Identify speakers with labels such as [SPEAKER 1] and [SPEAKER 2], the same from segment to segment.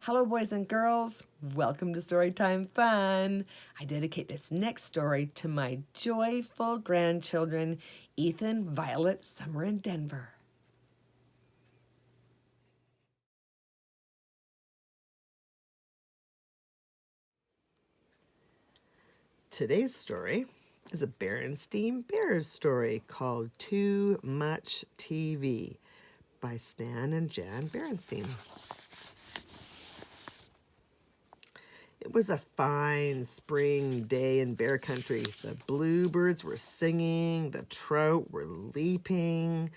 [SPEAKER 1] Hello, boys and girls. Welcome to Storytime Fun. I dedicate this next story to my joyful grandchildren, Ethan, Violet, Summer, and Denver. Today's story is a Berenstain Bears story called Too Much TV by Stan and Jan Berenstain. It was a fine spring day in bear country. The bluebirds were singing, the trout were leaping,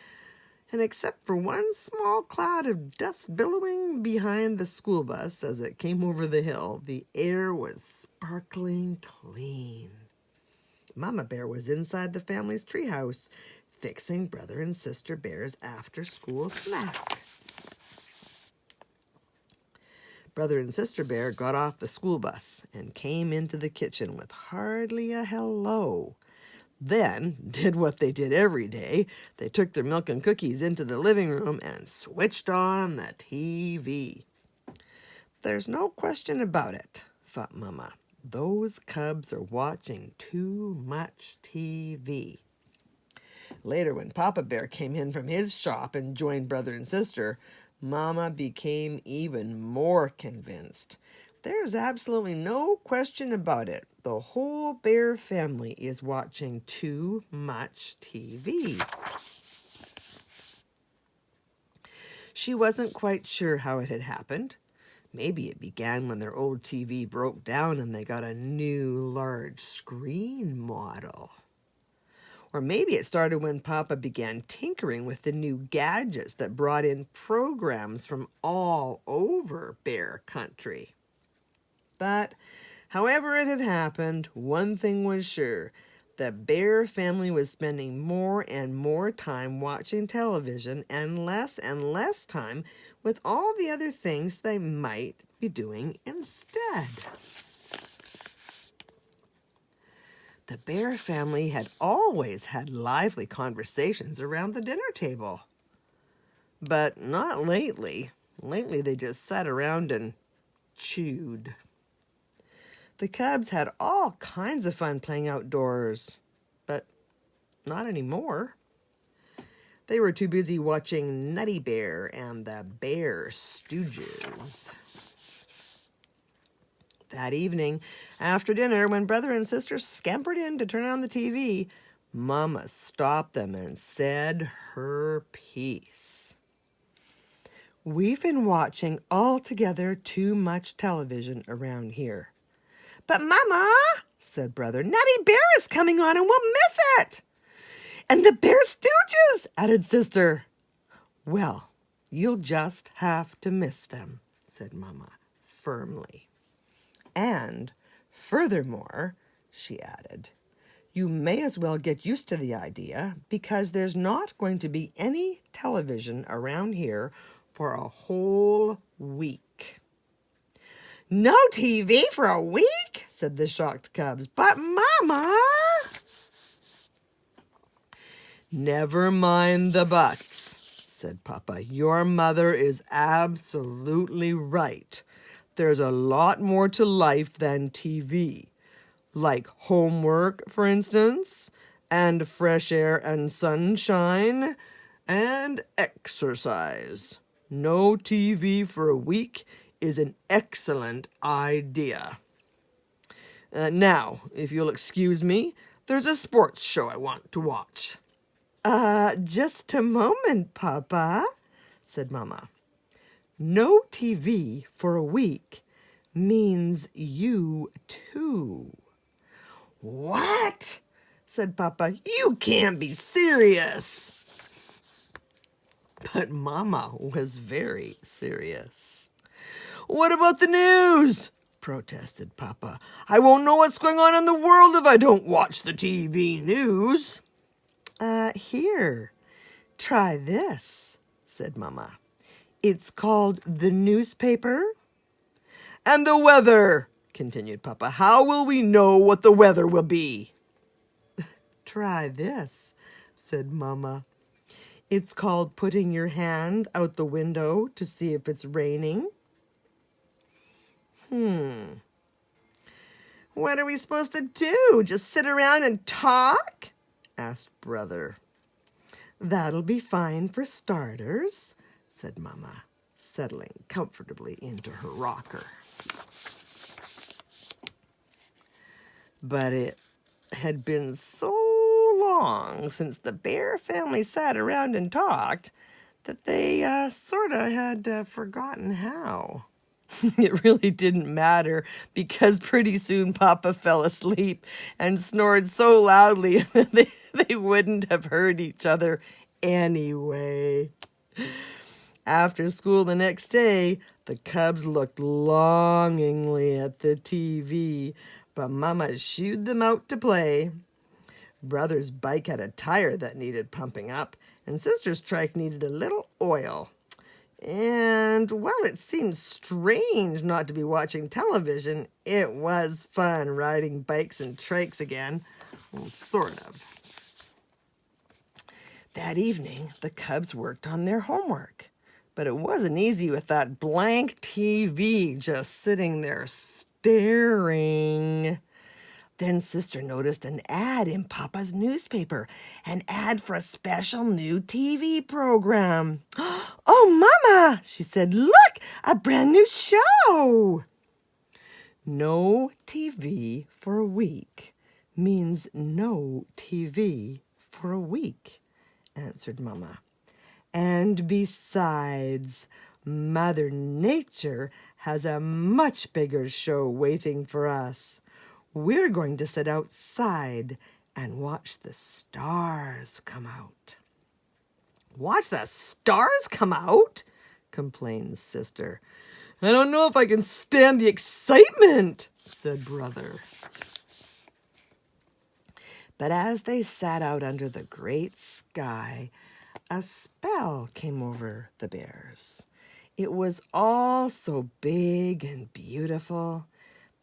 [SPEAKER 1] and except for one small cloud of dust billowing behind the school bus as it came over the hill, the air was sparkling clean. Mama Bear was inside the family's treehouse, fixing Brother and Sister Bear's after-school snack. Brother and Sister Bear got off the school bus and came into the kitchen with hardly a hello. Then did what they did every day. They took their milk and cookies into the living room and switched on the TV. There's no question about it, thought Mama. Those cubs are watching too much TV. Later, when Papa Bear came in from his shop and joined Brother and Sister, Mama became even more convinced. There's absolutely no question about it. The whole bear family is watching too much TV. She wasn't quite sure how it had happened. Maybe it began when their old TV broke down and they got a new large screen model. Or maybe it started when Papa began tinkering with the new gadgets that brought in programs from all over bear country. But however it had happened, one thing was sure. The Bear family was spending more and more time watching television and less time with all the other things they might be doing instead. The Bear family had always had lively conversations around the dinner table. But not lately. Lately they just sat around and chewed. The cubs had all kinds of fun playing outdoors, but not anymore. They were too busy watching Nutty Bear and the Bear Stooges. That evening, after dinner, when Brother and Sister scampered in to turn on the TV, Mama stopped them and said her piece. We've been watching altogether too much television around here. But Mama, said Brother, Nutty Bear is coming on and we'll miss it. And the Bear Stooges, added Sister. Well, you'll just have to miss them, said Mama firmly. And furthermore, she added, you may as well get used to the idea because there's not going to be any television around here for a whole week. No TV for a week, said the shocked cubs. But Mama... Never mind the buts, said Papa. Your mother is absolutely right. There's a lot more to life than TV, like homework, for instance, and fresh air and sunshine, and exercise. No TV for a week is an excellent idea. Now, if you'll excuse me, there's a sports show I want to watch. Just a moment, Papa, said Mama. No TV for a week means you too. What? Said Papa. You can't be serious. But Mama was very serious. What about the news? Protested Papa. I won't know what's going on in the world if I don't watch the TV news. Here, try this, said Mama. It's called the newspaper. And the weather, continued Papa. How will we know what the weather will be? Try this, said Mama. It's called putting your hand out the window to see if it's raining. What are we supposed to do? Just sit around and talk? Asked Brother. That'll be fine for starters, said Mama, settling comfortably into her rocker. But it had been so long since the bear family sat around and talked that they sort of had forgotten how. It really didn't matter because pretty soon Papa fell asleep and snored so loudly that they wouldn't have heard each other anyway. After school the next day, the cubs looked longingly at the TV, but Mama shooed them out to play. Brother's bike had a tire that needed pumping up, and Sister's trike needed a little oil. And while it seemed strange not to be watching television, it was fun riding bikes and trikes again. Well, sort of. That evening, the cubs worked on their homework. But it wasn't easy with that blank TV just sitting there staring. Then Sister noticed an ad in Papa's newspaper, an ad for a special new TV program. Oh, Mama, she said, look, a brand new show. No TV for a week means no TV for a week, answered Mama. And besides, Mother Nature has a much bigger show waiting for us. We're going to sit outside and watch the stars come out. Watch the stars come out? Complained Sister. I don't know if I can stand the excitement, said Brother. But as they sat out under the great sky, a spell came over the bears. It was all so big and beautiful.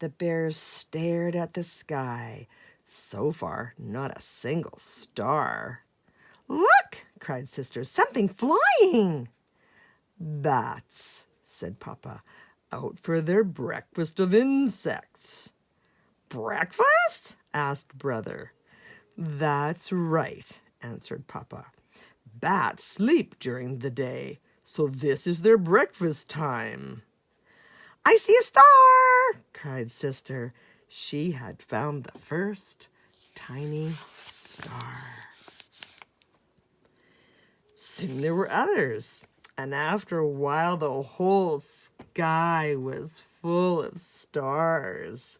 [SPEAKER 1] The bears stared at the sky. So far, not a single star. Look, cried Sister, something flying. Bats, said Papa, out for their breakfast of insects. Breakfast? Asked Brother. That's right, answered Papa. Bats sleep during the day, so this is their breakfast time. I see a star, cried Sister. She had found the first tiny star. Soon there were others, and after a while the whole sky was full of stars.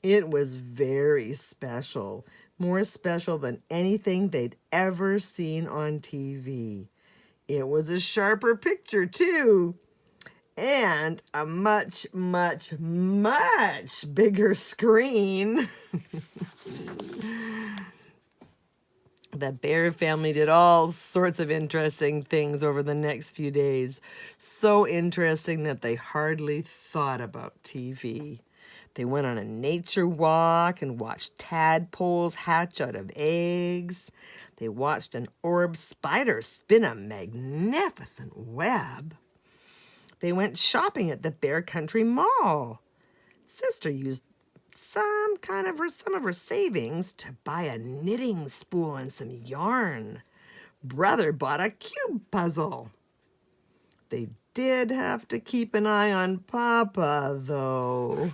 [SPEAKER 1] It was very special, more special than anything they'd ever seen on TV. It was a sharper picture, too, and a much, much, much bigger screen. The bear family did all sorts of interesting things over the next few days. So interesting that they hardly thought about TV. They went on a nature walk and watched tadpoles hatch out of eggs. They watched an orb spider spin a magnificent web. They went shopping at the Bear Country Mall. Sister used some of her savings to buy a knitting spool and some yarn. Brother bought a cube puzzle. They did have to keep an eye on Papa, though.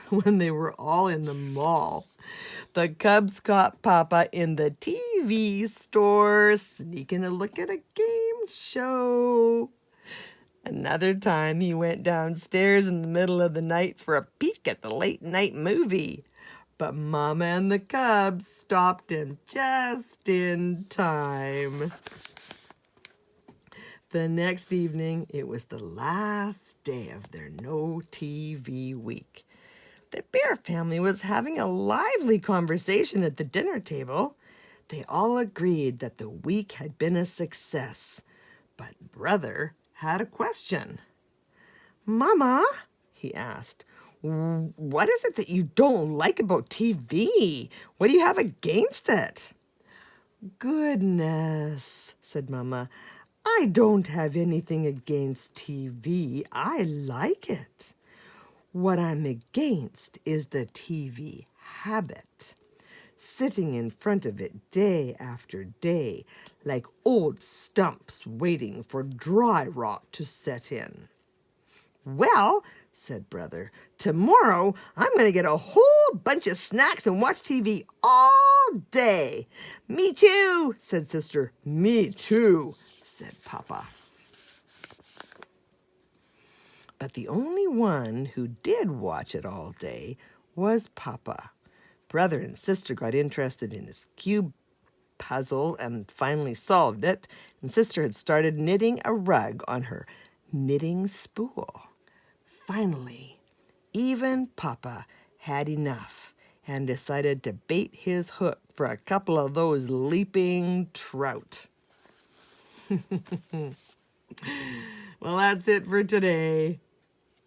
[SPEAKER 1] When they were all in the mall, the cubs caught Papa in the TV store, sneaking a look at a game show. Another time he went downstairs in the middle of the night for a peek at the late night movie. But Mama and the cubs stopped him just in time. The next evening, it was the last day of their no TV week. The bear family was having a lively conversation at the dinner table. They all agreed that the week had been a success. But Brother had a question. Mama, he asked, what is it that you don't like about TV? What do you have against it? Goodness, said Mama. I don't have anything against TV. I like it. What I'm against is the TV habit. Sitting in front of it day after day, like old stumps waiting for dry rot to set in. Well, said Brother, tomorrow I'm going to get a whole bunch of snacks and watch TV all day. Me too, said Sister. Me too, said Papa. But the only one who did watch it all day was Papa. Brother and Sister got interested in his cube puzzle and finally solved it, and Sister had started knitting a rug on her knitting spool. Finally, even Papa had enough and decided to bait his hook for a couple of those leaping trout. Well, that's it for today.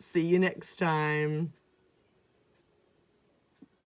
[SPEAKER 1] See you next time.